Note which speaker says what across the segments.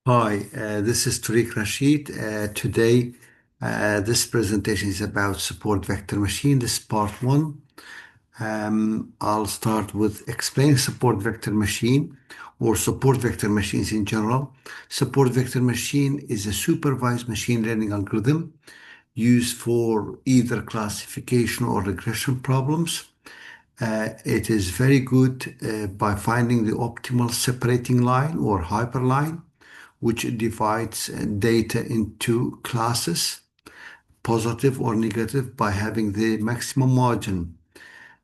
Speaker 1: Hi, this is Tarik Rashid. Today, this presentation is about support vector machine. This is part one. I'll start with explaining support vector machine or support vector machines in general. Support vector machine is a supervised machine learning algorithm used for either classification or regression problems. It is very good by finding the optimal separating line or hyperline, which divides data into classes, positive or negative, by having the maximum margin.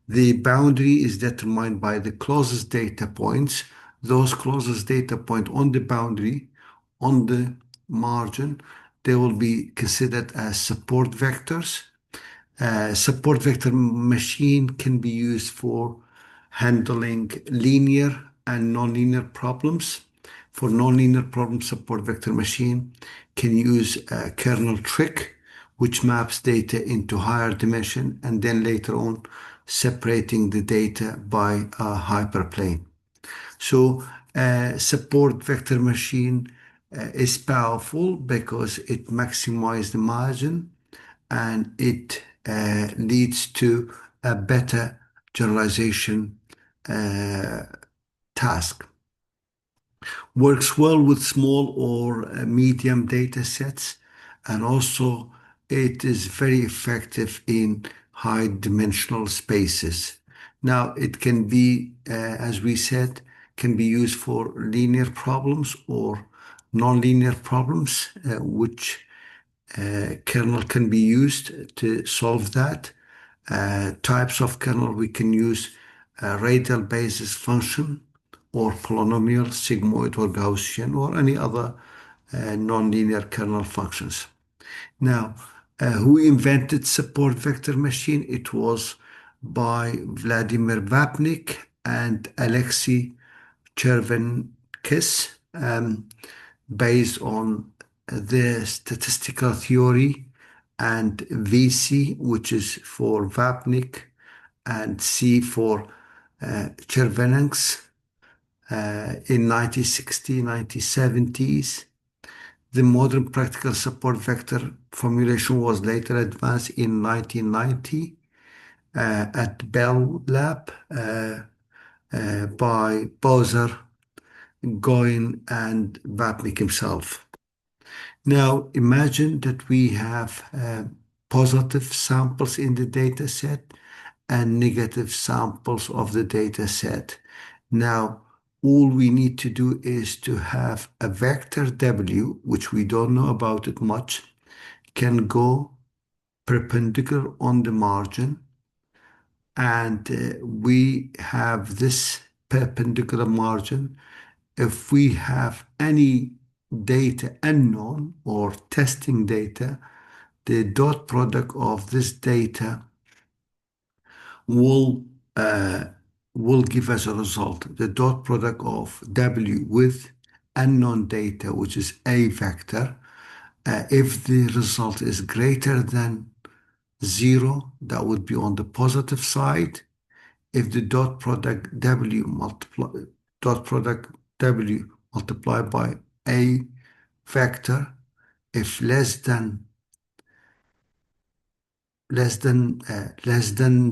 Speaker 1: The boundary is determined by the closest data points. Those closest data point on the boundary, on the margin, they will be considered as support vectors. Support vector machine can be used for handling linear and nonlinear problems. For nonlinear problems, support vector machine can use a kernel trick, which maps data into higher dimension and then later on separating the data by a hyperplane. So, support vector machine is powerful because it maximizes the margin and it leads to a better generalization uh, task. Works well with small or medium data sets, and also it is very effective in high dimensional spaces. Now, it can be, as we said, can be used for linear problems or nonlinear problems, which kernel can be used to solve that. Types of kernel we can use radial basis function or polynomial, sigmoid or Gaussian or any other nonlinear kernel functions. Now, who invented support vector machine? It was by Vladimir Vapnik and Alexei Chervenkis, based on the statistical theory and VC, which is for Vapnik, and C for Chervenkis in 1960s, 1970s. The modern practical support vector formulation was later advanced in 1990 at Bell Lab by Bowser, Goin, and Vapnik himself. Now, imagine that we have positive samples in the data set and negative samples of the data set. Now, all we need to do is to have a vector W, which we don't know about it much, can go perpendicular on the margin, and we have this perpendicular margin. If we have any data unknown or testing data, the dot product of this data will uh, will give us a result. The dot product of W with unknown data, which is a vector, if the result is greater than zero, that would be on the positive side. If the dot product W multiplied by a vector, if less than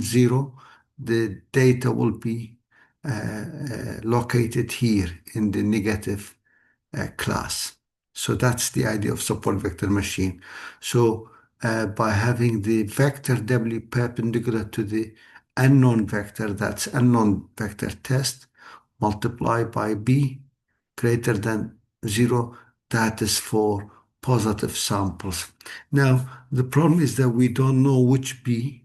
Speaker 1: zero, the data will be located here in the negative class. So that's the idea of support vector machine. So by having the vector W perpendicular to the unknown vector, that's unknown vector test, multiplied by B greater than zero, that is for positive samples. Now, the problem is that we don't know which B,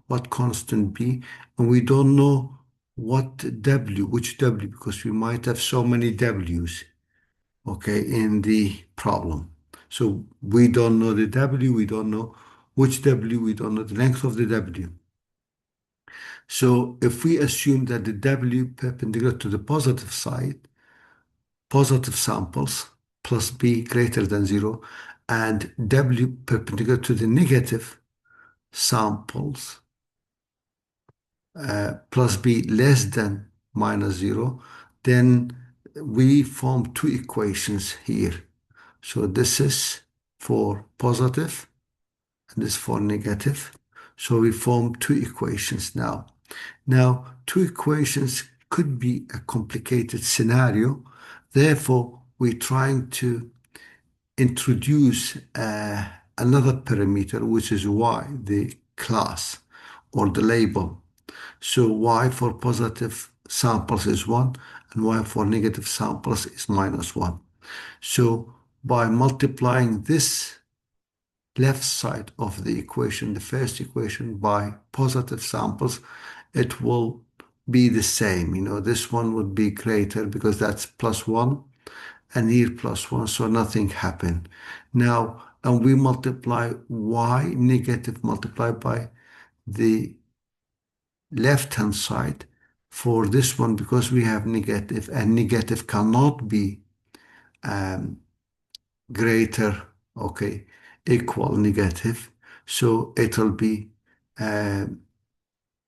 Speaker 1: what constant B, and we don't know what W, which W, because we might have so many W's, okay, in the problem. So we don't know the W, we don't know which W, we don't know the length of the W. So if we assume that the W perpendicular to the positive side, positive samples plus B greater than zero, and W perpendicular to the negative samples plus B less than minus zero, then we form two equations here. So this is for positive and this for negative. So we form two equations now. Now, two equations could be a complicated scenario. Therefore, we're trying to introduce another parameter, which is y, the class or the label. So y for positive samples is 1 and y for negative samples is -1. So by multiplying this left side of the equation, the first equation, by positive samples, it will be the same. This one would be greater because that's +1 and here +1, so nothing happened. Now, and we multiply y negative multiplied by the left-hand side for this one because we have negative, and negative cannot be greater, okay, equal negative. So uh,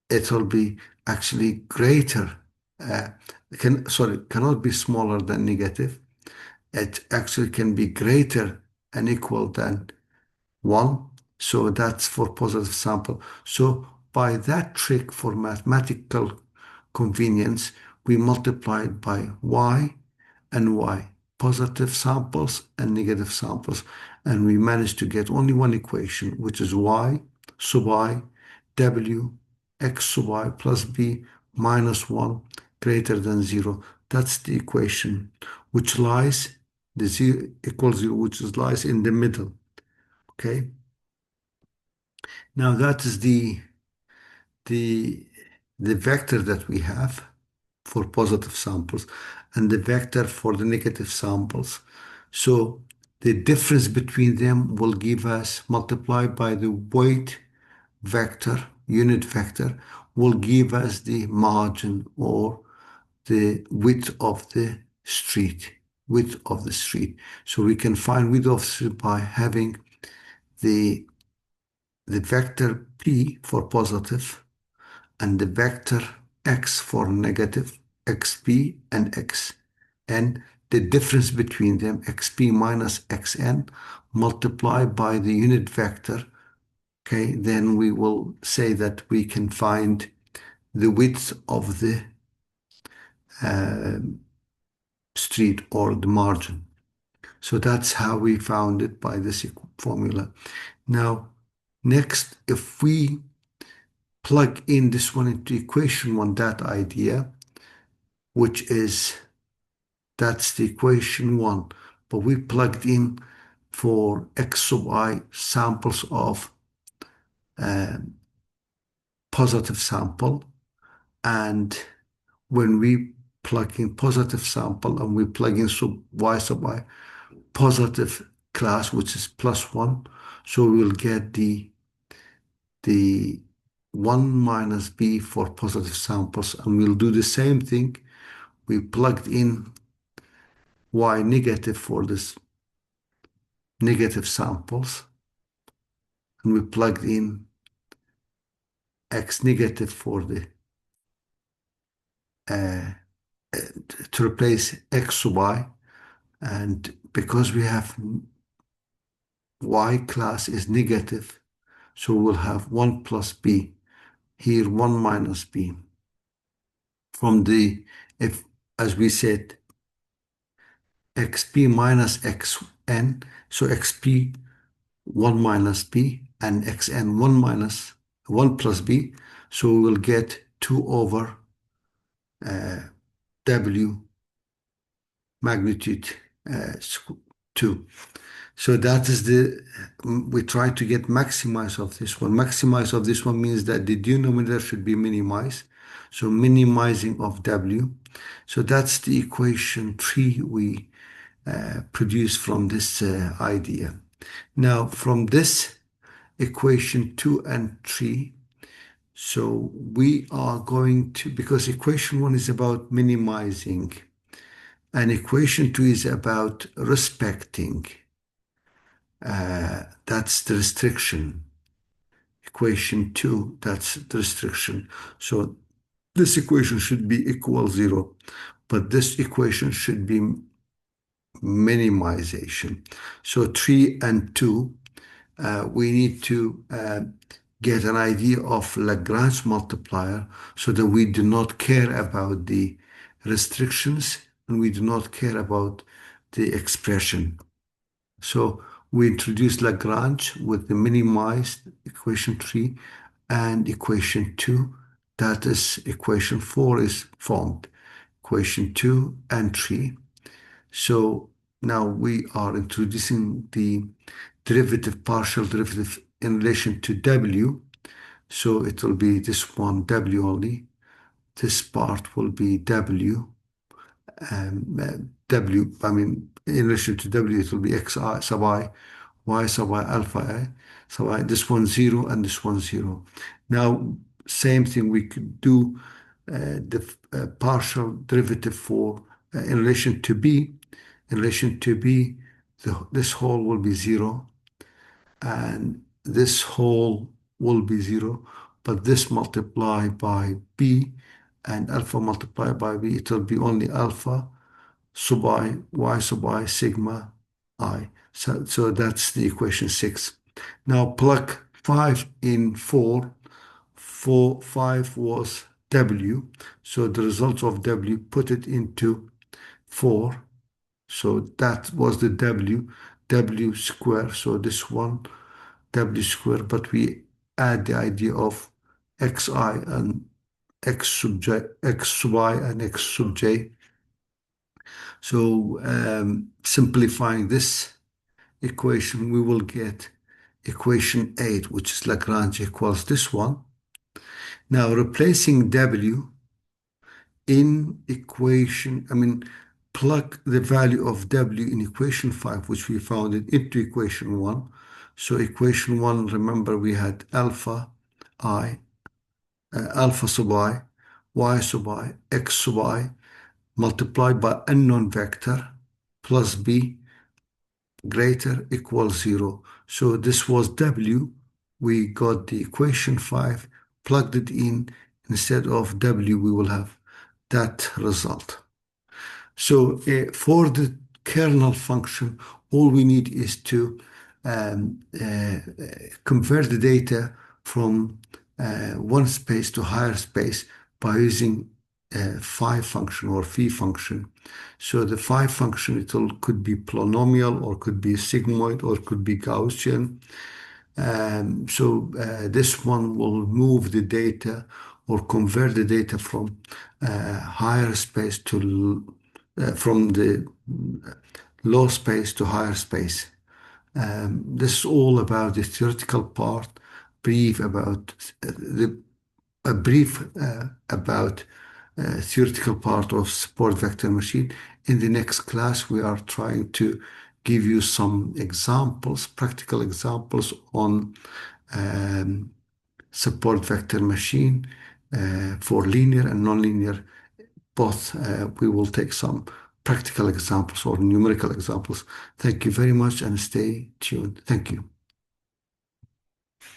Speaker 1: it'll be actually greater. Cannot be smaller than negative. It actually can be greater and equal than 1. So that's for positive sample. So by that trick for mathematical convenience, we multiplied by y and y, positive samples and negative samples. And we managed to get only one equation, which is y sub I w x sub I plus b minus 1 greater than 0. That's the equation which lies, the 0 equals 0, which lies in the middle. Okay. Now that is the the vector that we have for positive samples and the vector for the negative samples. So the difference between them will give us, multiplied by the weight vector, unit vector, will give us the margin or the width of the street, So we can find width of the street by having the vector p for positive and the vector x for negative, xp and xn, the difference between them, xp minus xn, multiplied by the unit vector. Okay, then we will say that we can find the width of the street or the margin. So that's how we found it by this formula. Now, next, if we plug in this one into equation 1, that idea, which is, that's the equation 1, but we plugged in for x sub I samples of positive sample, and when we plug in positive sample and we plug in y sub I positive class, which is +1, so we'll get the 1 minus b for positive samples, and we'll do the same thing. We plugged in y negative for this negative samples, and we plugged in x negative for the to replace x sub I, and because we have y class is negative, so we'll have 1 plus b, here 1 minus b. From the, if, as we said, xp minus xn, so xp 1 minus b and xn 1 plus b, so we'll get 2 over w magnitude 2. So that is we try to get maximize of this one. Maximize of this one means that the denominator should be minimized. So minimizing of w. So that's the equation 3 we produce from this idea. Now from this equation 2 and 3, so we are going to, because equation 1 is about minimizing and equation 2 is about respecting. That's the restriction. Equation 2, that's the restriction. So this equation should be equal 0. but this equation should be minimization. So 3 and 2, we need to get an idea of Lagrange multiplier so that we do not care about the restrictions and we do not care about the expression. So we introduce Lagrange with the minimized equation 3 and equation 2. That is, equation 4 is formed. Equation 2 and 3. So now we are introducing the derivative, partial derivative in relation to W. So it will be this one, W only. This part will be W. W, I mean, in relation to W, it will be Xi sub I, Y sub I, alpha I, sub I, this one 0 and this one 0. Now, same thing, we could do the partial derivative for in relation to B. In relation to B, this whole will be 0 and this whole will be 0, but this multiplied by B and alpha multiplied by B, it will be only alpha sub I, Y sub I, sigma I. So that's the equation 6. Now plug 5 in 4. 5 was W. So the result of W, put it into 4. So that was the W square. So this one, W square, but we add the idea of Xi and X sub I and X sub J. So simplifying this equation, we will get equation 8, which is Lagrange equals this one. Now replacing W in equation, plug the value of W in equation 5, which we found it, into equation 1. So equation 1, remember we had alpha I, alpha sub I, Y sub I, X sub I, multiplied by unknown vector plus B greater equals 0. So this was W. We got the equation 5, plugged it in. Instead of W, we will have that result. So for the kernel function, all we need is to convert the data from one space to higher space by using phi function or phi function. So the phi function, could be polynomial or could be sigmoid or could be Gaussian. So this one will move the data or convert the data from higher space to from the low space to higher space. This is all about the theoretical part, brief about a brief about theoretical part of support vector machine. In the next class, we are trying to give you some examples, practical examples on support vector machine for linear and nonlinear both. We will take some practical examples or numerical examples. Thank you very much and stay tuned. Thank you.